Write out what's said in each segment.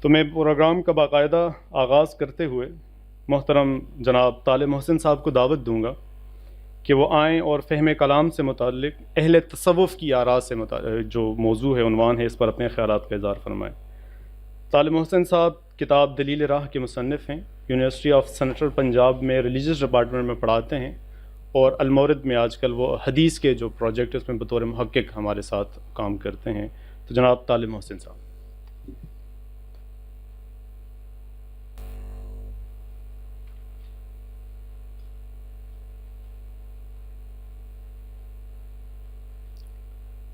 تو میں پروگرام کا باقاعدہ آغاز کرتے ہوئے محترم جناب طالب محسن صاحب کو دعوت دوں گا کہ وہ آئیں اور فہم کلام سے متعلق اہل تصوف کی آراء سے جو موضوع ہے، عنوان ہے، اس پر اپنے خیالات کا اظہار فرمائیں۔ طالب محسن صاحب کتاب دلیل راہ کے مصنف ہیں، یونیورسٹی آف سینٹرل پنجاب میں ریلیجیس ڈپارٹمنٹ میں پڑھاتے ہیں، اور المورد میں آج کل وہ حدیث کے جو پروجیکٹ ہے اس میں بطور محقق ہمارے ساتھ کام کرتے ہیں۔ تو جناب طالب محسن صاحب۔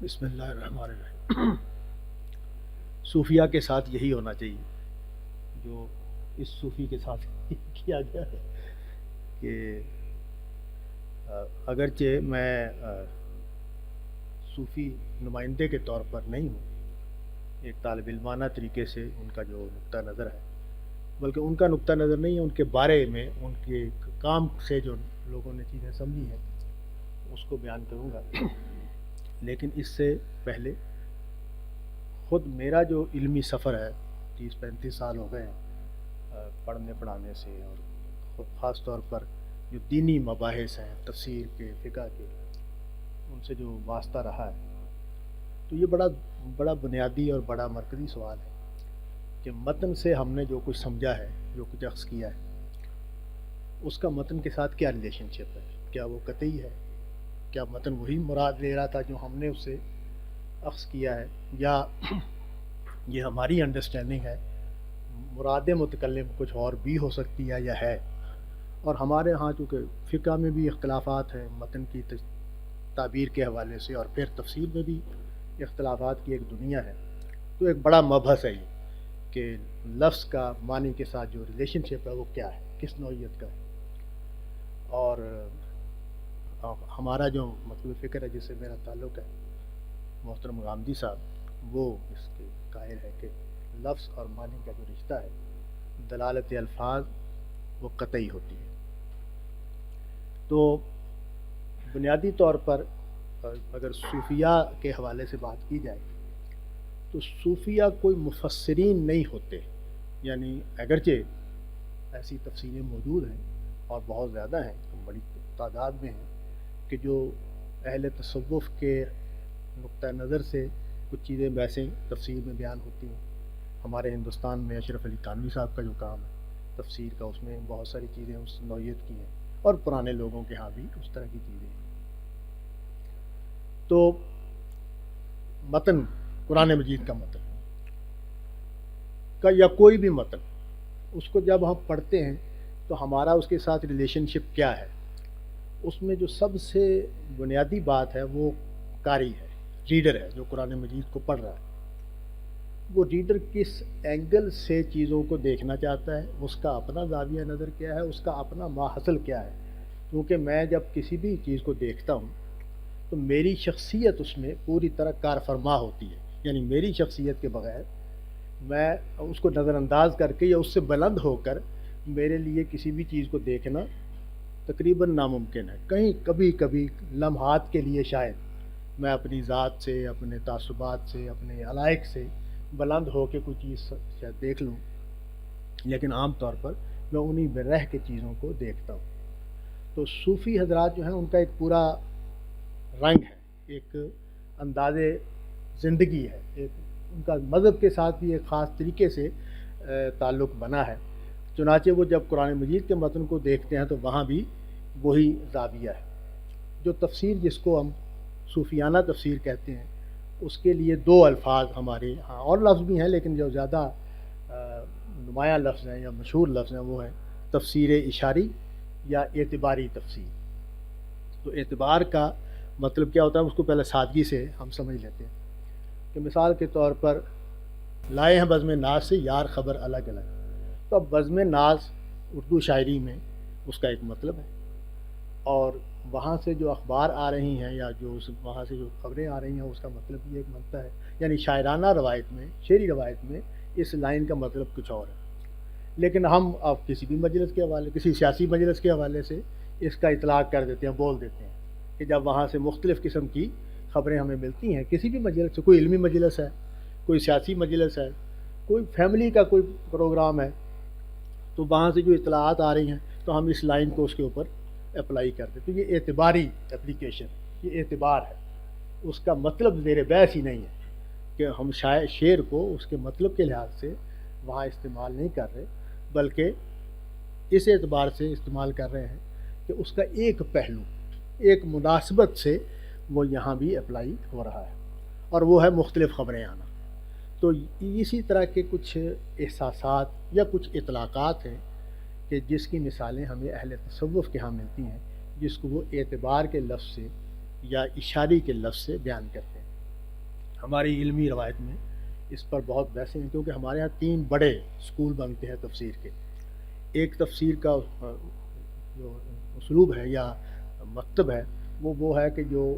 بسم اللہ الرحمن الرحیم۔ صوفیہ کے ساتھ یہی ہونا چاہیے جو اس صوفی کے ساتھ کیا گیا ہے کہ اگرچہ میں صوفی نمائندے کے طور پر نہیں ہوں، ایک طالب علمانہ طریقے سے ان کا جو نقطہ نظر ہے، بلکہ ان کا نقطہ نظر نہیں ہے، ان کے بارے میں ان کے کام سے جو لوگوں نے چیزیں سمجھی ہیں اس کو بیان کروں گا۔ لیکن اس سے پہلے خود میرا جو علمی سفر ہے، 30-35 سال ہو گئے ہیں پڑھنے پڑھانے سے، اور خاص طور پر جو دینی مباحث ہیں تفسیر کے، فقہ کے، ان سے جو واسطہ رہا ہے، تو یہ بڑا بنیادی اور بڑا مرکزی سوال ہے کہ متن سے ہم نے جو کچھ سمجھا ہے، جو کچھ اخذ کیا ہے، اس کا متن کے ساتھ کیا ریلیشن شپ ہے؟ کیا وہ قطعی ہے؟ کیا متن وہی مراد لے رہا تھا جو ہم نے اس سے اخذ کیا ہے، یا یہ ہماری انڈرسٹینڈنگ ہے، مراد متکلم کچھ اور بھی ہو سکتی ہے یا ہے؟ اور ہمارے ہاں چونکہ فقہ میں بھی اختلافات ہیں متن کی تعبیر کے حوالے سے، اور پھر تفسیر میں بھی اختلافات کی ایک دنیا ہے، تو ایک بڑا مبحث ہے یہ کہ لفظ کا معنی کے ساتھ جو ریلیشن شپ ہے وہ کیا ہے، کس نوعیت کا ہے۔ اور ہمارا جو مطلب فکر ہے جس سے میرا تعلق ہے، محترم غامدی صاحب وہ اس کے قائل ہے کہ لفظ اور معنی کا جو رشتہ ہے، دلالت الفاظ وہ قطعی ہوتی ہے۔ تو بنیادی طور پر اگر صوفیہ کے حوالے سے بات کی جائے تو صوفیہ کوئی مفسرین نہیں ہوتے، یعنی اگرچہ ایسی تفسیریں موجود ہیں اور بہت زیادہ ہیں، بڑی تعداد میں ہیں، کہ جو اہل تصوف کے نقطہ نظر سے کچھ چیزیں ویسے تفسیر میں بیان ہوتی ہیں۔ ہمارے ہندوستان میں اشرف علی تھانوی صاحب کا جو کام ہے تفسیر کا، اس میں بہت ساری چیزیں اس نوعیت کی ہیں، اور پرانے لوگوں کے ہاں بھی اس طرح کی چیزیں ہیں۔ تو متن، قرآن مجید کا متن کا یا کوئی بھی متن، اس کو جب ہم پڑھتے ہیں تو ہمارا اس کے ساتھ ریلیشن شپ کیا ہے؟ اس میں جو سب سے بنیادی بات ہے وہ قاری ہے، ریڈر ہے جو قرآن مجید کو پڑھ رہا ہے۔ وہ ریڈر کس اینگل سے چیزوں کو دیکھنا چاہتا ہے، اس کا اپنا زاویہ نظر کیا ہے، اس کا اپنا ماحصل کیا ہے۔ کیونکہ میں جب کسی بھی چیز کو دیکھتا ہوں تو میری شخصیت اس میں پوری طرح کار فرما ہوتی ہے، یعنی میری شخصیت کے بغیر میں اس کو نظر انداز کر کے یا اس سے بلند ہو کر میرے لیے کسی بھی چیز کو دیکھنا تقریباً ناممکن ہے۔ کہیں کبھی لمحات کے لیے شاید میں اپنی ذات سے، اپنے تعصبات سے، اپنے علائق سے بلند ہو کے کوئی چیز شاید دیکھ لوں، لیکن عام طور پر میں انہی میں رہ کے چیزوں کو دیکھتا ہوں۔ تو صوفی حضرات جو ہیں ان کا ایک پورا رنگ ہے، ایک انداز زندگی ہے، ایک ان کا مذہب کے ساتھ بھی ایک خاص طریقے سے تعلق بنا ہے۔ چنانچہ وہ جب قرآن مجید کے متن کو دیکھتے ہیں تو وہاں بھی وہی زاویہ ہے۔ جو تفسیر جس کو ہم صوفیانہ تفسیر کہتے ہیں، اس کے لیے دو الفاظ ہمارے ہاں، اور لفظ بھی ہیں لیکن جو زیادہ نمایاں لفظ ہیں یا مشہور لفظ ہیں وہ ہیں تفسیر اشاری یا اعتباری تفسیر۔ تو اعتبار کا مطلب کیا ہوتا ہے، اس کو پہلے سادگی سے ہم سمجھ لیتے ہیں کہ مثال کے طور پر لائے ہیں بزم ناز سے یار خبر الگ الگ۔ تو اب بزم ناز اردو شاعری میں اس کا ایک مطلب ہے، اور وہاں سے جو اخبار آ رہی ہیں یا جو وہاں سے جو خبریں آ رہی ہیں اس کا مطلب بھی ایک بنتا ہے، یعنی شاعرانہ روایت میں، شعری روایت میں اس لائن کا مطلب کچھ اور ہے۔ لیکن ہم اب کسی بھی مجلس کے حوالے، کسی سیاسی مجلس کے حوالے سے اس کا اطلاق کر دیتے ہیں، بول دیتے ہیں کہ جب وہاں سے مختلف قسم کی خبریں ہمیں ملتی ہیں، کسی بھی مجلس سے، کوئی علمی مجلس ہے، کوئی سیاسی مجلس ہے، کوئی فیملی کا کوئی پروگرام ہے تو وہاں سے جو اطلاعات آ رہی ہیں تو ہم اس لائن کو اس کے اوپر اپلائی کرتے. تو یہ اعتباری اپلیکیشن، یہ اعتبار ہے، اس کا مطلب زیر بحث ہی نہیں ہے کہ ہم شعر کو اس کے مطلب کے لحاظ سے وہاں استعمال نہیں کر رہے، بلکہ اس اعتبار سے استعمال کر رہے ہیں کہ اس کا ایک پہلو، ایک مناسبت سے وہ یہاں بھی اپلائی ہو رہا ہے، اور وہ ہے مختلف خبریں آنا. تو اسی طرح کے کچھ احساسات یا کچھ اطلاقات ہیں کہ جس کی مثالیں ہمیں اہل تصوف کے ہاں ملتی ہیں، جس کو وہ اعتبار کے لفظ سے یا اشاری کے لفظ سے بیان کرتے ہیں. ہماری علمی روایت میں اس پر بہت بحثیں ہیں، کیونکہ ہمارے ہاں 3 بڑے اسکول بنتے ہیں تفسیر کے. ایک تفسیر کا جو اسلوب ہے یا مکتب ہے وہ ہے کہ جو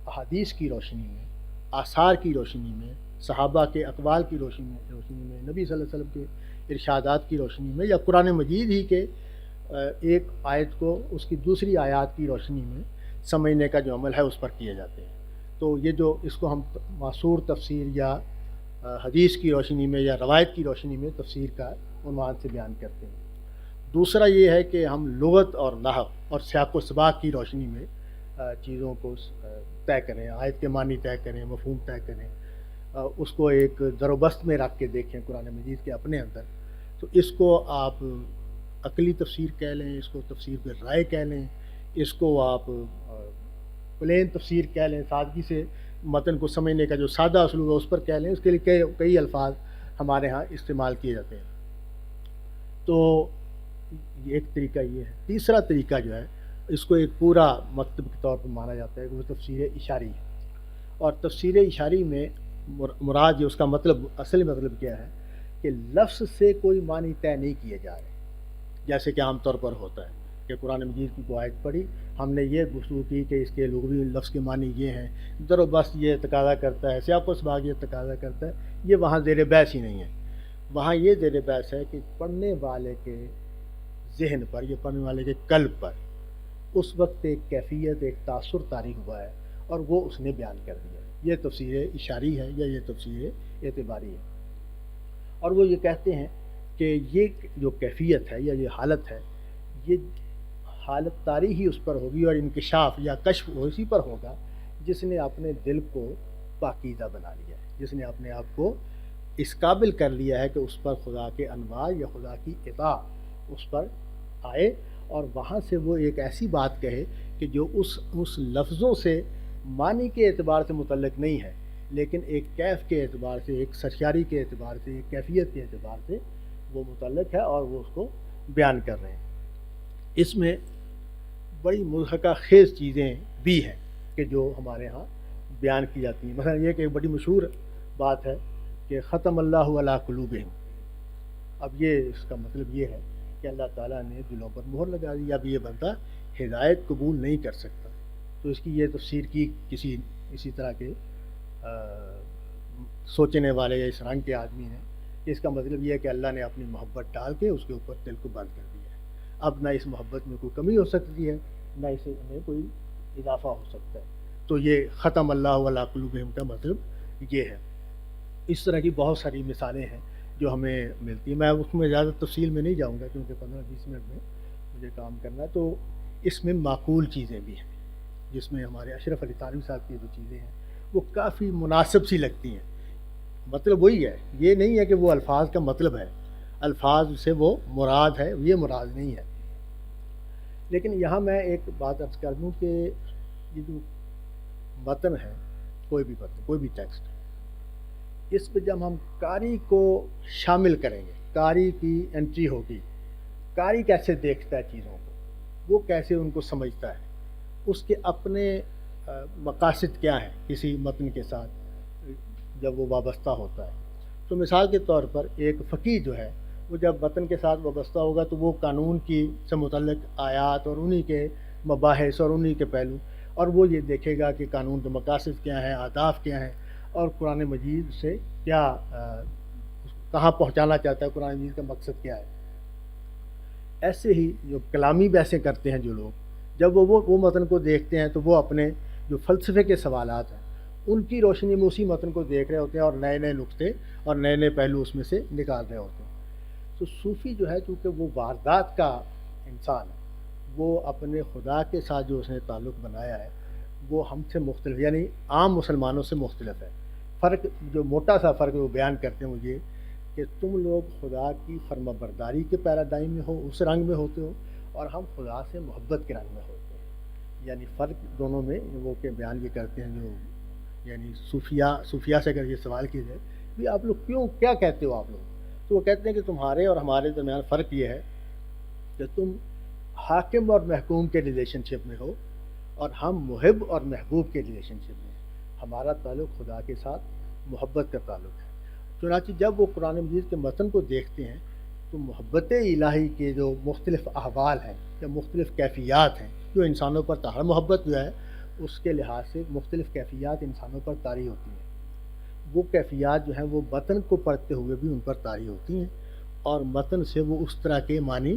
احادیث کی روشنی میں، آثار کی روشنی میں، صحابہ کے اقوال کی روشنی میں، نبی صلی اللہ علیہ وسلم کے ارشادات کی روشنی میں، یا قرآن مجید ہی کے ایک آیت کو اس کی دوسری آیات کی روشنی میں سمجھنے کا جو عمل ہے اس پر کیے جاتے ہیں. تو یہ جو اس کو ہم معصور تفسیر یا حدیث کی روشنی میں یا روایت کی روشنی میں تفسیر کا عنوان سے بیان کرتے ہیں. دوسرا یہ ہے کہ ہم لغت اور نحو اور سیاق و سباق کی روشنی میں چیزوں کو طے کریں، آیت کے معنی طے کریں، مفہوم طے کریں، اس کو ایک در و بست میں رکھ کے دیکھیں قرآن مجید کے اپنے اندر. تو اس کو آپ عقلی تفسیر کہہ لیں، اس کو تفسیر بالرائے کہہ لیں، اس کو آپ پلین تفسیر کہہ لیں، سادگی سے متن کو سمجھنے کا جو سادہ اسلوب ہے اس پر کہہ لیں. اس کے لیے کئی الفاظ ہمارے ہاں استعمال کیے جاتے ہیں. تو ایک طریقہ یہ ہے. تیسرا طریقہ جو ہے اس کو ایک پورا مکتب کے طور پر مانا جاتا ہے کہ وہ تفسیر اشاری ہے. اور تفسیر اشاری میں مراد یہ اس کا مطلب، اصل مطلب کیا ہے کہ لفظ سے کوئی معنی طے نہیں کیے جا رہے، جیسے کہ عام طور پر ہوتا ہے کہ قرآن مجید کی کوئی آیت پڑھی، ہم نے یہ گفتگو کی کہ اس کے لغوی لفظ کے معنی یہ ہیں، در و بست یہ تقاضا کرتا ہے، سیاق و سباق یہ تقاضا کرتا ہے. یہ وہاں زیر بحث ہی نہیں ہے. وہاں یہ زیر بحث ہے کہ پڑھنے والے کے ذہن پر، یہ پڑھنے والے کے قلب پر اس وقت ایک کیفیت، ایک تاثر طاری ہوا ہے اور وہ اس نے بیان کر دیا. یہ تفسیر اشاری ہے یا یہ تفسیر اعتباری ہے. اور وہ یہ کہتے ہیں کہ یہ جو کیفیت ہے یا یہ حالت ہے، یہ حالت طاری ہی اس پر ہوگی اور انکشاف یا کشف اسی پر ہوگا جس نے اپنے دل کو پاکیزہ بنا لیا ہے، جس نے اپنے آپ کو اس قابل کر لیا ہے کہ اس پر خدا کے انوار یا خدا کی عطا اس پر آئے، اور وہاں سے وہ ایک ایسی بات کہے کہ جو اس لفظوں سے معنی کے اعتبار سے متعلق نہیں ہے، لیکن ایک کیف کے اعتبار سے، ایک سرشاری کے اعتبار سے، ایک کیفیت کے اعتبار سے وہ متعلق ہے اور وہ اس کو بیان کر رہے ہیں. اس میں بڑی مضحکہ خیز چیزیں بھی ہیں کہ جو ہمارے ہاں بیان کی جاتی ہیں. مثلا یہ کہ ایک بڑی مشہور بات ہے کہ ختم اللہ علی قلوبہم. اب یہ اس کا مطلب یہ ہے کہ اللہ تعالیٰ نے دلوں پر مہر لگا دی، اب یہ بندہ ہدایت قبول نہیں کر سکتا. تو اس کی یہ تفسیر کی کسی اسی طرح کے سوچنے والے یا اس رنگ کے آدمی نے. اس کا مطلب یہ ہے کہ اللہ نے اپنی محبت ڈال کے اس کے اوپر دل کو بند کر دیا ہے، اب نہ اس محبت میں کوئی کمی ہو سکتی ہے، نہ اس میں کوئی اضافہ ہو سکتا ہے. تو یہ ختم اللہ علی قلوبہم کا مطلب یہ ہے. اس طرح کی بہت ساری مثالیں ہیں جو ہمیں ملتی ہیں. میں اس میں زیادہ تفصیل میں نہیں جاؤں گا کیونکہ 15-20 منٹ میں مجھے کام کرنا ہے. تو اس میں معقول چیزیں بھی ہیں، جس میں ہمارے اشرف علی تھانوی صاحب کی جو چیزیں ہیں وہ کافی مناسب سی لگتی ہیں. مطلب وہی ہے، یہ نہیں ہے کہ وہ الفاظ کا مطلب ہے، الفاظ سے وہ مراد ہے، یہ مراد نہیں ہے. لیکن یہاں میں ایک بات عرض کر دوں کہ یہ جو متن ہے، کوئی بھی متن، کوئی بھی ٹیکسٹ، اس پہ جب ہم قاری کو شامل کریں گے، قاری کی انٹری ہوگی، قاری کیسے دیکھتا ہے چیزوں کو، وہ کیسے ان کو سمجھتا ہے، اس کے اپنے مقاصد کیا ہیں کسی متن کے ساتھ جب وہ وابستہ ہوتا ہے. تو مثال کے طور پر ایک فقیہ جو ہے وہ جب متن کے ساتھ وابستہ ہوگا تو وہ قانون کی سے متعلق آیات اور انہی کے مباحث اور انہی کے پہلو، اور وہ یہ دیکھے گا کہ قانون کے مقاصد کیا ہیں، اہداف کیا ہیں، اور قرآن مجید سے کیا کہاں پہنچانا چاہتا ہے، قرآن مجید کا مقصد کیا ہے. ایسے ہی جو کلامی بحثیں کرتے ہیں جو لوگ، جب وہ متن کو دیکھتے ہیں تو وہ اپنے جو فلسفے کے سوالات ہیں ان کی روشنی میں اسی متن کو دیکھ رہے ہوتے ہیں اور نئے نئے نقطے اور نئے نئے پہلو اس میں سے نکال رہے ہوتے ہیں. تو صوفی جو ہے چونکہ وہ واردات کا انسان ہے، وہ اپنے خدا کے ساتھ جو اس نے تعلق بنایا ہے وہ ہم سے مختلف، یعنی عام مسلمانوں سے مختلف ہے. فرق جو موٹا سا فرق وہ بیان کرتے ہیں مجھے کہ تم لوگ خدا کی فرما برداری کے پیراڈائم میں ہو، اس رنگ میں ہوتے ہو، اور ہم خدا سے محبت کے رنگ میں ہوتے ہیں. یعنی فرق دونوں میں وہ کہ بیان یہ کرتے ہیں جو یعنی صوفیہ سے اگر یہ سوال کیا جائے بھی آپ لوگ کیا کہتے ہو آپ لوگ، تو وہ کہتے ہیں کہ تمہارے اور ہمارے درمیان فرق یہ ہے کہ تم حاکم اور محکوم کے ریلیشن شپ میں ہو اور ہم محب اور محبوب کے ریلیشن شپ میں ہیں. ہمارا تعلق خدا کے ساتھ محبت کا تعلق ہے. چنانچہ جب وہ قرآن مجید کے متن کو دیکھتے ہیں تو محبت الہی کے جو مختلف احوال ہیں یا مختلف کیفیات ہیں جو انسانوں پر ہر محبت جو ہے اس کے لحاظ سے مختلف کیفیات انسانوں پر طاری ہوتی ہیں. وہ کیفیات جو ہیں وہ متن کو پڑھتے ہوئے بھی ان پر طاری ہوتی ہیں اور متن سے وہ اس طرح کے معنی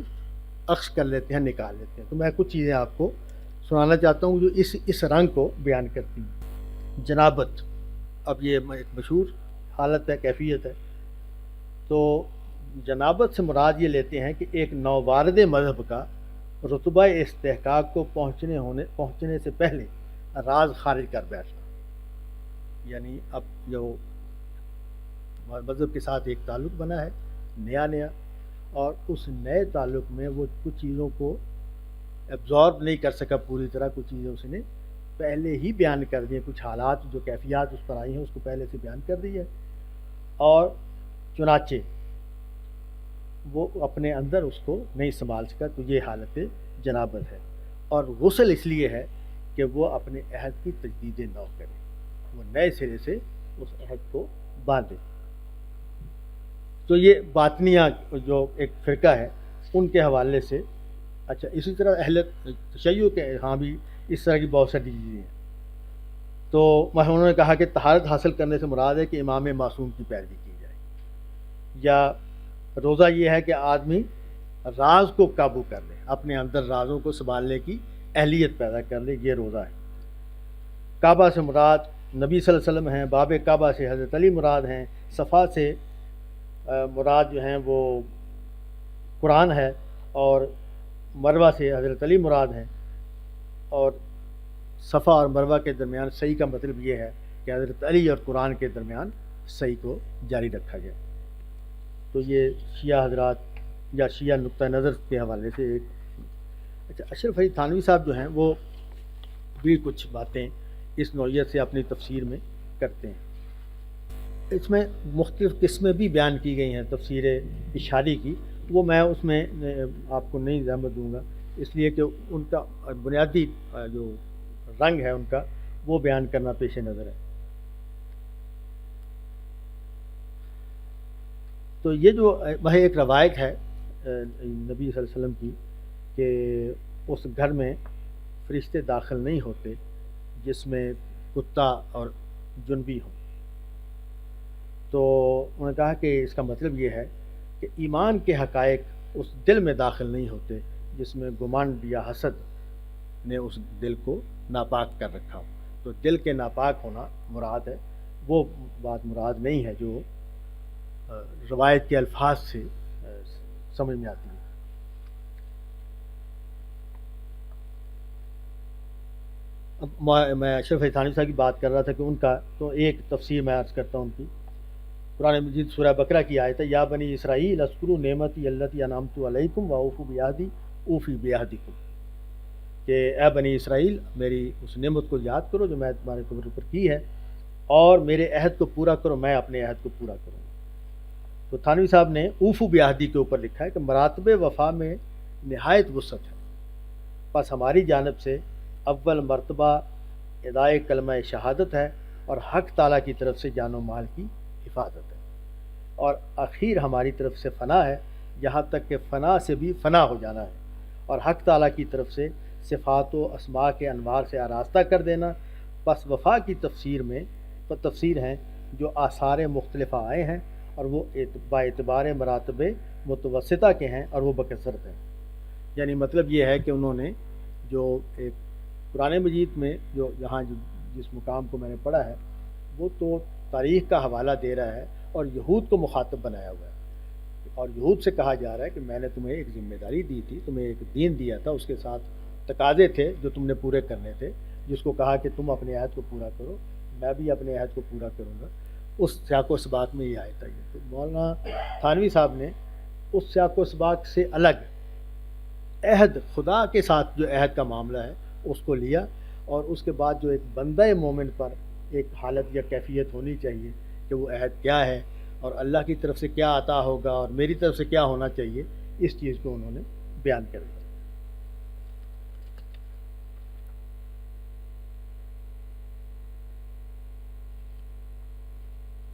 اخذ کر لیتے ہیں، نکال لیتے ہیں. تو میں کچھ چیزیں آپ کو سنانا چاہتا ہوں جو اس رنگ کو بیان کرتی ہیں. جنابت، اب یہ ایک مشہور حالت ہے، کیفیت ہے. تو جنابت سے مراد یہ لیتے ہیں کہ ایک نووارد مذہب کا رتبہ استحقاق کو پہنچنے سے پہلے راز خارج کر بیٹھنا. یعنی اب جو مذہب کے ساتھ ایک تعلق بنا ہے نیا اور اس نئے تعلق میں وہ کچھ چیزوں کو ایبزارب نہیں کر سکا پوری طرح، کچھ چیزیں اس نے پہلے ہی بیان کر دی ہیں، کچھ حالات جو کیفیات اس پر آئی ہیں اس کو پہلے سے بیان کر دی ہے، اور چنانچہ وہ اپنے اندر اس کو نہیں سنبھال سکا. تو یہ حالت جنابت ہے. اور غسل اس لیے ہے کہ وہ اپنے عہد کی تجدید نو کرے، وہ نئے سرے سے اس عہد کو باندھے. تو یہ باطنیہ جو ایک فرقہ ہے ان کے حوالے سے. اچھا، اسی طرح اہل تشیع کے ہاں بھی اس طرح کی بہت ساری چیزیں ہیں. تو انہوں نے کہا کہ طہارت حاصل کرنے سے مراد ہے کہ امام معصوم کی پیروی کی جائے، یا روزہ یہ ہے کہ آدمی راز کو قابو کر لے، اپنے اندر رازوں کو سنبھالنے کی اہلیت پیدا کر لے، یہ روزہ ہے. کعبہ سے مراد نبی صلی اللہ علیہ وسلم ہیں، باب کعبہ سے حضرت علی مراد ہیں، صفا سے مراد جو ہیں وہ قرآن ہے، اور مروہ سے حضرت علی مراد ہیں. اور صفا اور مروہ کے درمیان صحیح کا مطلب یہ ہے کہ حضرت علی اور قرآن کے درمیان صحیح کو جاری رکھا گیا. تو یہ شیعہ حضرات یا شیعہ نقطہ نظر کے حوالے سے ایک. اچھا، اشرف علی تھانوی صاحب جو ہیں وہ بھی کچھ باتیں اس نوعیت سے اپنی تفسیر میں کرتے ہیں. اس میں مختلف قسمیں بھی بیان کی گئی ہیں تفسیر اشاری کی، وہ میں اس میں آپ کو نہیں زحمت دوں گا، اس لیے کہ ان کا بنیادی جو رنگ ہے ان کا وہ بیان کرنا پیش نظر ہے. تو یہ جو وہ ایک روایت ہے نبی صلی اللہ علیہ وسلم کی کہ اس گھر میں فرشتے داخل نہیں ہوتے جس میں کتا اور جنبی ہوں. تو انہوں نے کہا کہ اس کا مطلب یہ ہے کہ ایمان کے حقائق اس دل میں داخل نہیں ہوتے جس میں گمانڈ یا حسد نے اس دل کو ناپاک کر رکھا ہو. تو دل کے ناپاک ہونا مراد ہے، وہ بات مراد نہیں ہے جو روایت کے الفاظ سے سمجھ میں آتی ہے. اب میں اشرف علی تھانوی صاحب کی بات کر رہا تھا کہ ان کا تو ایک تفسیر میں عرض کرتا ہوں ان کی. قرآن مجید سورہ بقرہ کی آیت ہے، یا بنی اسرائیل اذکروا نعمتی التی انعمت علیکم واوفوا بعہدی اوفی بعہدکم، کہ اے بنی اسرائیل میری اس نعمت کو یاد کرو جو میں تمہارے اوپر کی ہے، اور میرے عہد کو پورا کرو، میں اپنے عہد کو پورا کروں. تو تھانوی صاحب نے اوفوا بعہدی کے اوپر لکھا ہے کہ مراتب وفا میں نہایت وسعت ہے، پس ہماری جانب سے اول مرتبہ ادائے کلمہ شہادت ہے اور حق تعالیٰ کی طرف سے جان و مال کی حفاظت ہے، اور اخیر ہماری طرف سے فنا ہے، یہاں تک کہ فنا سے بھی فنا ہو جانا ہے، اور حق تعالیٰ کی طرف سے صفات و اسماء کے انوار سے آراستہ کر دینا. پس وفا کی تفسیر ہیں جو آثار مختلفہ آئے ہیں، اور وہ با اعتبار مراتب متوسطہ کے ہیں، اور وہ بکثرت ہیں. یعنی مطلب یہ ہے کہ انہوں نے جو ایک قرآن مجید میں جو یہاں جس مقام کو میں نے پڑھا ہے وہ تو تاریخ کا حوالہ دے رہا ہے اور یہود کو مخاطب بنایا ہوا ہے، اور یہود سے کہا جا رہا ہے کہ میں نے تمہیں ایک ذمہ داری دی تھی، تمہیں ایک دین دیا تھا، اس کے ساتھ تقاضے تھے جو تم نے پورے کرنے تھے، جس کو کہا کہ تم اپنے عہد کو پورا کرو، میں بھی اپنے عہد کو پورا کروں گا۔ اس سیاق و سباق میں یہ آیت آئی ہے۔ تو مولانا تھانوی صاحب نے اس سیاق و سباق سے الگ عہد، خدا کے ساتھ جو عہد کا معاملہ ہے اس کو لیا، اور اس کے بعد جو ایک بندہ مومن پر ایک حالت یا کیفیت ہونی چاہیے کہ وہ عہد کیا ہے اور اللہ کی طرف سے کیا عطا ہوگا اور میری طرف سے کیا ہونا چاہیے، اس چیز کو انہوں نے بیان کر دیا۔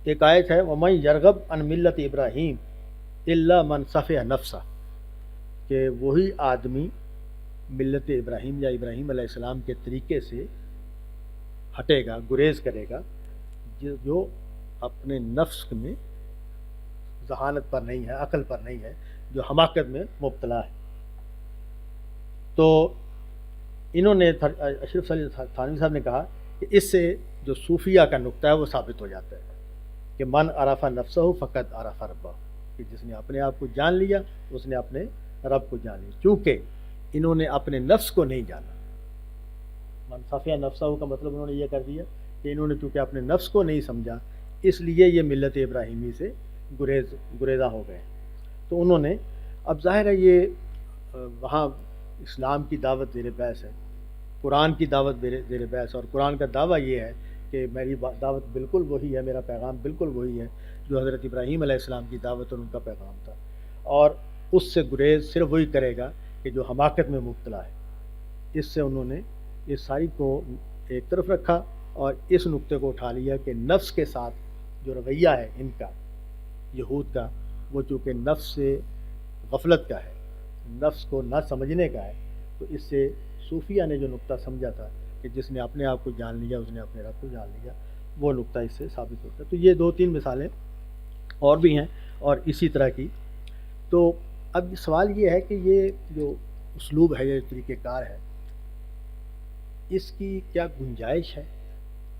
ایک آیت ہے وَمَن یرغب عن ملت ابراہیم الا من صفح نفسہ، کہ وہی آدمی ملت ابراہیم یا ابراہیم علیہ السلام کے طریقے سے ہٹے گا، گریز کرے گا، جو اپنے نفس میں ذہانت پر نہیں ہے، عقل پر نہیں ہے، جو حماقت میں مبتلا ہے۔ تو انہوں نے اشرف صلی تھانوی صاحب نے کہا کہ اس سے جو صوفیہ کا نقطہ ہے وہ ثابت ہو جاتا ہے کہ من عرف نفسہ فقط عرف ربہ، کہ جس نے اپنے آپ کو جان لیا اس نے اپنے رب کو جان لیا، چونکہ انہوں نے اپنے نفس کو نہیں جانا۔ من صفیہ نفسہ کا مطلب انہوں نے یہ کر دیا کہ انہوں نے چونکہ اپنے نفس کو نہیں سمجھا، اس لیے یہ ملت ابراہیمی سے گریزہ ہو گئے۔ تو انہوں نے، اب ظاہر ہے یہ وہاں اسلام کی دعوت زیر بحث ہے، قرآن کی دعوت زیر بحث، اور قرآن کا دعویٰ یہ ہے کہ میری دعوت بالکل وہی ہے، میرا پیغام بالکل وہی ہے جو حضرت ابراہیم علیہ السلام کی دعوت اور ان کا پیغام تھا، اور اس سے گریز صرف وہی کرے گا کہ جو حماقت میں مبتلا ہے۔ اس سے انہوں نے اس ساری کو ایک طرف رکھا اور اس نقطے کو اٹھا لیا کہ نفس کے ساتھ جو رویہ ہے ان کا، یہود کا، وہ چونکہ نفس سے غفلت کا ہے، نفس کو نہ سمجھنے کا ہے، تو اس سے صوفیہ نے جو نقطہ سمجھا تھا کہ جس نے اپنے آپ کو جان لیا اس نے اپنے رب کو جان لیا، وہ نقطہ اس سے ثابت ہوتا ہے۔ تو یہ دو تین مثالیں اور بھی ہیں اور اسی طرح کی۔ تو اب سوال یہ ہے کہ یہ جو اسلوب ہے، یہ طریقہ کار ہے، اس کی کیا گنجائش ہے؟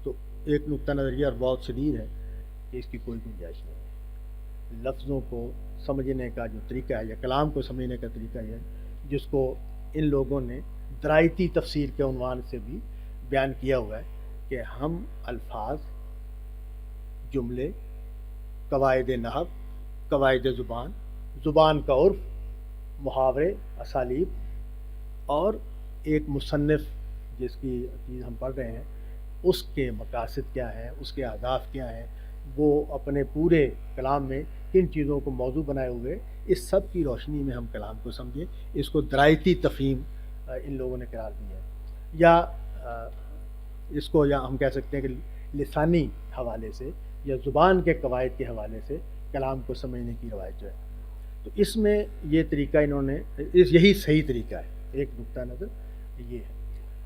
تو ایک نقطہ نظریہ اور بہت شدید ہے کہ اس کی کوئی گنجائش نہیں ہے۔ لفظوں کو سمجھنے کا جو طریقہ ہے یا کلام کو سمجھنے کا طریقہ ہے، جس کو ان لوگوں نے درایتی تفسیر کے عنوان سے بھی بیان کیا ہوا ہے کہ ہم الفاظ، جملے، قواعد نحو، قواعد زبان، زبان کا عرف، محاورے، اسالیب، اور ایک مصنف جس کی چیز ہم پڑھ رہے ہیں اس کے مقاصد کیا ہیں، اس کے اہداف کیا ہیں، وہ اپنے پورے کلام میں کن چیزوں کو موضوع بنائے ہوئے، اس سب کی روشنی میں ہم کلام کو سمجھیں۔ اس کو درایتی تفہیم ان لوگوں نے قرار دیا ہے، یا اس کو یا ہم کہہ سکتے ہیں کہ لسانی حوالے سے یا زبان کے قواعد کے حوالے سے کلام کو سمجھنے کی روایت جو ہے۔ تو اس میں یہ طریقہ انہوں نے، یہی صحیح طریقہ ہے، ایک نقطہ نظر یہ ہے،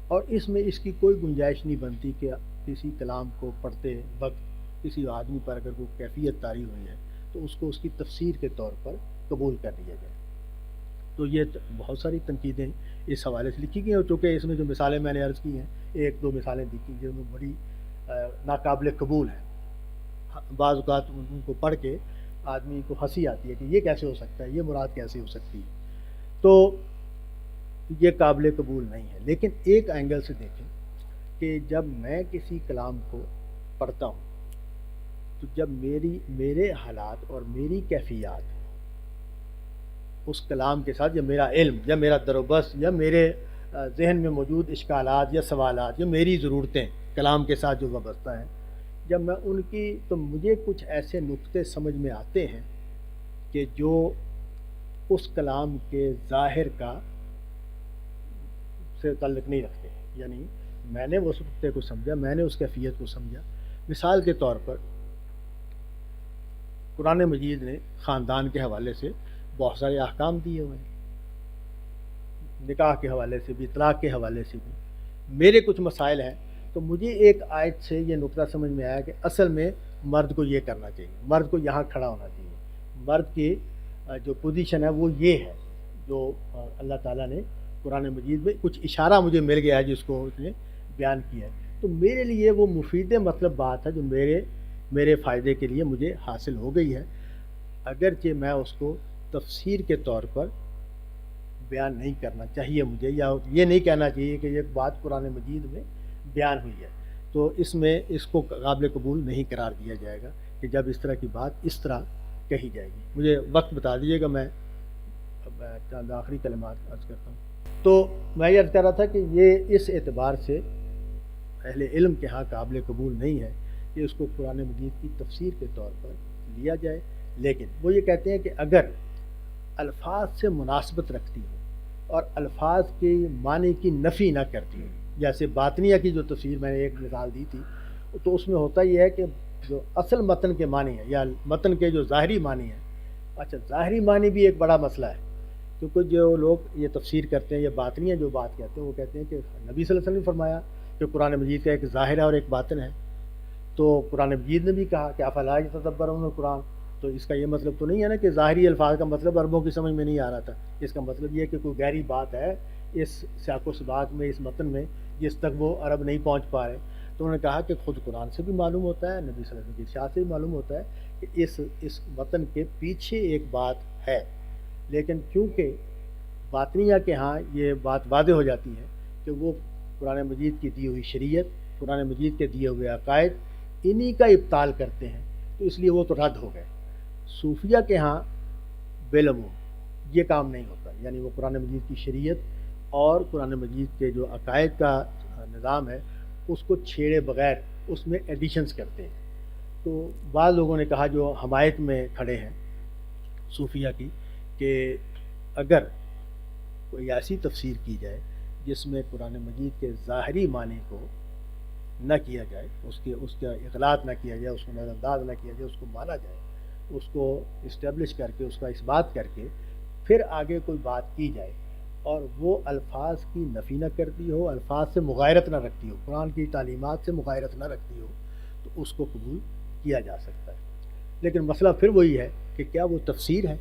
اور اس میں اس کی کوئی گنجائش نہیں بنتی کہ کسی کلام کو پڑھتے وقت کسی آدمی پر اگر کوئی کیفیت طاری ہوئی ہے تو اس کو اس کی تفسیر کے طور پر قبول کر لیا جائے۔ تو یہ بہت ساری تنقیدیں اس حوالے سے لکھی گئی ہیں، اور چونکہ اس میں جو مثالیں میں نے عرض کی ہیں، ایک دو مثالیں دیکھی جن میں بڑی ناقابل قبول ہیں، بعض اوقات ان کو پڑھ کے آدمی کو ہنسی آتی ہے کہ یہ کیسے ہو سکتا ہے، یہ مراد کیسے ہو سکتی ہے، تو یہ قابل قبول نہیں ہے۔ لیکن ایک اینگل سے دیکھیں کہ جب میں کسی کلام کو پڑھتا ہوں تو جب میرے حالات اور میری کیفیات اس کلام کے ساتھ، یا میرا علم یا میرا در و بس یا میرے ذہن میں موجود اشکالات یا سوالات یا میری ضرورتیں کلام کے ساتھ جو وابستہ ہیں، جب میں ان کی، تو مجھے کچھ ایسے نقطے سمجھ میں آتے ہیں کہ جو اس کلام کے ظاہر کا سے تعلق نہیں رکھتے، یعنی میں نے اس نقطے کو سمجھا، میں نے اس کیفیت کو سمجھا۔ مثال کے طور پر قرآن مجید نے خاندان کے حوالے سے بہت سارے احکام دیے ہوئے ہیں، نکاح کے حوالے سے بھی، طلاق کے حوالے سے بھی۔ میرے کچھ مسائل ہیں تو مجھے ایک آیت سے یہ نقطہ سمجھ میں آیا کہ اصل میں مرد کو یہ کرنا چاہیے، مرد کو یہاں کھڑا ہونا چاہیے، مرد کی جو پوزیشن ہے وہ یہ ہے، جو اللہ تعالیٰ نے قرآن مجید میں کچھ اشارہ مجھے مل گیا ہے جس کو اس نے بیان کیا ہے۔ تو میرے لیے وہ مفید مطلب بات ہے جو میرے فائدے کے لیے مجھے حاصل ہو گئی ہے، اگرچہ میں اس کو تفسیر کے طور پر بیان نہیں کرنا چاہیے مجھے، یا یہ نہیں کہنا چاہیے کہ یہ بات قرآن مجید میں بیان ہوئی ہے، تو اس کو قابل قبول نہیں قرار دیا جائے گا کہ جب اس طرح کی بات اس طرح کہی جائے گی۔ مجھے وقت بتا دیجیے گا، میں اب چند آخری کلمات عرض کرتا ہوں۔ تو میں یہ عرض کر رہا تھا کہ یہ اس اعتبار سے اہل علم کے ہاں قابل قبول نہیں ہے کہ اس کو قرآن مجید کی تفسیر کے طور پر لیا جائے، لیکن وہ یہ کہتے ہیں کہ اگر الفاظ سے مناسبت رکھتی ہو اور الفاظ کے معنی کی نفی نہ کرتی ہو، جیسے باطنیہ کی جو تفسیر میں نے ایک مثال دی تھی، تو اس میں ہوتا یہ ہے کہ جو اصل متن کے معنی ہیں یا متن کے جو ظاہری معنی ہیں، اچھا ظاہری معنی بھی ایک بڑا مسئلہ ہے، کیونکہ جو لوگ یہ تفسیر کرتے ہیں یا باطنیہ جو بات کہتے ہیں وہ کہتے ہیں کہ نبی صلی اللہ علیہ وسلم نے فرمایا کہ قرآن مجید کا ایک ظاہر ہے اور ایک باطن ہے، تو قرآن مجید نے بھی کہا کہ افلا یتدبرون القرآن، تو اس کا یہ مطلب تو نہیں ہے نا کہ ظاہری الفاظ کا مطلب عربوں کی سمجھ میں نہیں آ رہا تھا، اس کا مطلب یہ ہے کہ کوئی گہری بات ہے اس سیاق و سباق میں، اس متن میں، جس تک وہ عرب نہیں پہنچ پا رہے۔ تو انہوں نے کہا کہ خود قرآن سے بھی معلوم ہوتا ہے، نبی صلی اللہ علیہ وسلم کی ارشاد سے بھی معلوم ہوتا ہے کہ اس متن کے پیچھے ایک بات ہے، لیکن کیونکہ باطنیہ کے ہاں یہ بات واضح ہو جاتی ہے کہ وہ قرآن مجید کی دی ہوئی شریعت، قرآن مجید کے دیے ہوئے عقائد، انہی کا ابطال کرتے ہیں، تو اس لیے وہ تو رد ہو گئے۔ صوفیہ کے ہاں بالعموم یہ کام نہیں ہوتا، یعنی وہ قرآن مجید کی شریعت اور قرآن مجید کے جو عقائد کا نظام ہے اس کو چھیڑے بغیر اس میں ایڈیشنز کرتے ہیں۔ تو بعض لوگوں نے کہا جو حمایت میں کھڑے ہیں صوفیہ کی، کہ اگر کوئی ایسی تفسیر کی جائے جس میں قرآن مجید کے ظاہری معنی کو نہ کیا جائے، اس کا اغلاط نہ کیا جائے، اس کو نظر انداز نہ کیا جائے، اس کو مانا جائے، اس کو اسٹیبلش کر کے، اس کا اثبات کر کے پھر آگے کوئی بات کی جائے، اور وہ الفاظ کی نفی نہ کرتی ہو، الفاظ سے مغایرت نہ رکھتی ہو، قرآن کی تعلیمات سے مغایرت نہ رکھتی ہو، تو اس کو قبول کیا جا سکتا ہے۔ لیکن مسئلہ پھر وہی ہے کہ کیا وہ تفسیر ہے،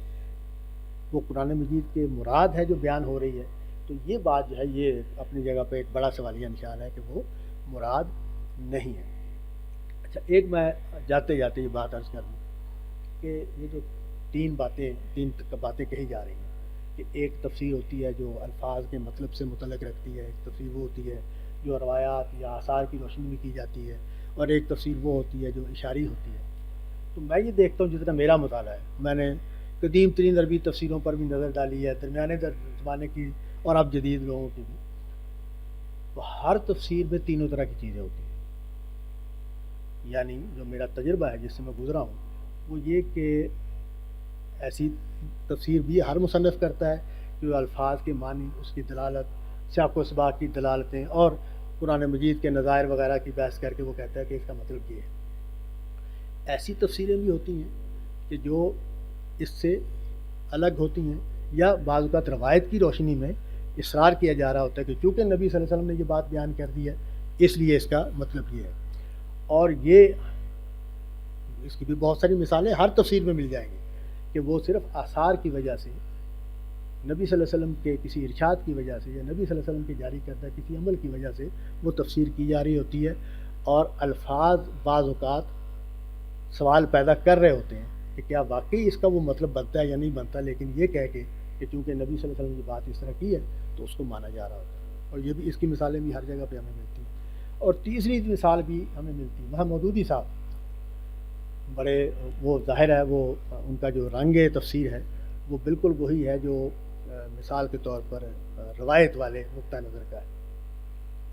وہ قرآن مجید کے مراد ہے جو بیان ہو رہی ہے؟ تو یہ بات جو ہے یہ اپنی جگہ پہ ایک بڑا سوالیہ نشان ہے کہ وہ مراد نہیں ہے۔ اچھا، ایک میں جاتے جاتے یہ بات عرض کر دوں کہ یہ جو تین باتیں کہی جا رہی ہیں، کہ ایک تفسیر ہوتی ہے جو الفاظ کے مطلب سے متعلق رکھتی ہے، ایک تفسیر وہ ہوتی ہے جو روایات یا آثار کی روشنی میں کی جاتی ہے، اور ایک تفسیر وہ ہوتی ہے جو اشاری ہوتی ہے۔ تو میں یہ دیکھتا ہوں، جتنا میرا مطالعہ ہے، میں نے قدیم ترین عربی تفسیروں پر بھی نظر ڈالی ہے، درمیانے زمانے کی اور اب جدید لوگوں کی بھی، تو ہر تفسیر میں تینوں طرح کی چیزیں ہوتی ہیں۔ یعنی جو میرا تجربہ ہے جس سے میں گزرا ہوں وہ یہ کہ ایسی تفسیر بھی ہر مصنف کرتا ہے جو الفاظ کے معنی، اس کی دلالت، سیاق و سباق کی دلالتیں اور قرآن مجید کے نظائر وغیرہ کی بحث کر کے وہ کہتا ہے کہ اس کا مطلب یہ ہے۔ ایسی تفسیریں بھی ہوتی ہیں کہ جو اس سے الگ ہوتی ہیں، یا بعض اوقات روایت کی روشنی میں اصرار کیا جا رہا ہوتا ہے کہ چونکہ نبی صلی اللہ علیہ وسلم نے یہ بات بیان کر دی ہے اس لیے اس کا مطلب یہ ہے، اور یہ اس کی بھی بہت ساری مثالیں ہر تفسیر میں مل جائیں گی کہ وہ صرف آثار کی وجہ سے، نبی صلی اللہ علیہ وسلم کے کسی ارشاد کی وجہ سے، یا نبی صلی اللہ علیہ وسلم کے جاری کردہ کسی عمل کی وجہ سے وہ تفسیر کی جا رہی ہوتی ہے، اور الفاظ بعض اوقات سوال پیدا کر رہے ہوتے ہیں کہ کیا واقعی اس کا وہ مطلب بنتا ہے یا نہیں بنتا، لیکن یہ کہہ کے کہ چونکہ نبی صلی اللہ علیہ وسلم کی بات اس طرح کی ہے تو اس کو مانا جا رہا ہوتا ہے، اور یہ بھی اس کی مثالیں بھی ہر جگہ پہ ہمیں ملتی ہیں۔ اور تیسری مثال بھی ہمیں ملتی ہے، وہاں مودودی صاحب بڑے، وہ ظاہر ہے وہ ان کا جو رنگ تفسیر ہے وہ بالکل وہی ہے جو مثال کے طور پر روایت والے نقطہ نظر کا ہے،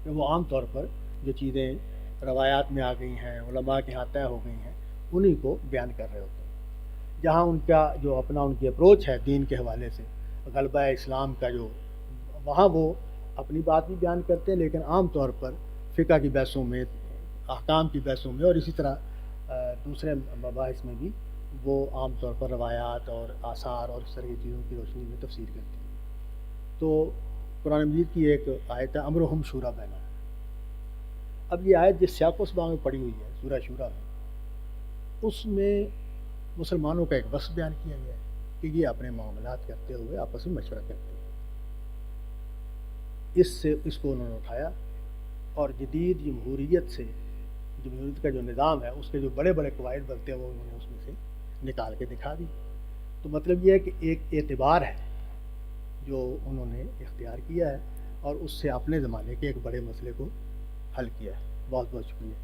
کہ وہ عام طور پر جو چیزیں روایات میں آ گئی ہیں، علماء کے ہاں طے ہو گئی ہیں، انہی کو بیان کر رہے ہوتے ہیں، جہاں ان کا جو اپنا ان کی اپروچ ہے دین کے حوالے سے، غلبہ اسلام کا جو، وہاں وہ اپنی بات بھی بیان کرتے ہیں، لیکن عام طور پر فقہ کی بحثوں میں، احکام کی بحثوں میں، اور اسی طرح دوسرے مباحث میں بھی وہ عام طور پر روایات اور آثار اور اس طرح کی چیزوں کی روشنی میں تفسیر کرتے ہیں۔ تو قرآن مجید کی ایک آیت ہے امرہم شورا بینہم، اب یہ آیت جس سیاق و سباق میں پڑھی ہوئی ہے سورہ شورا میں، اس میں مسلمانوں کا ایک وصف بیان کیا گیا ہے کہ یہ اپنے معاملات کرتے ہوئے آپس میں مشورہ کرتے ہیں۔ اس کو انہوں نے اٹھایا اور جدید جمہوریت سے، جمہوریت کا جو نظام ہے اس کے جو بڑے بڑے قواعد بنتے ہیں وہ انہوں نے اس میں سے نکال کے دکھا دی. تو مطلب یہ ہے کہ ایک اعتبار ہے جو انہوں نے اختیار کیا ہے اور اس سے اپنے زمانے کے ایک بڑے مسئلے کو حل کیا ہے. بہت بہت شکریہ.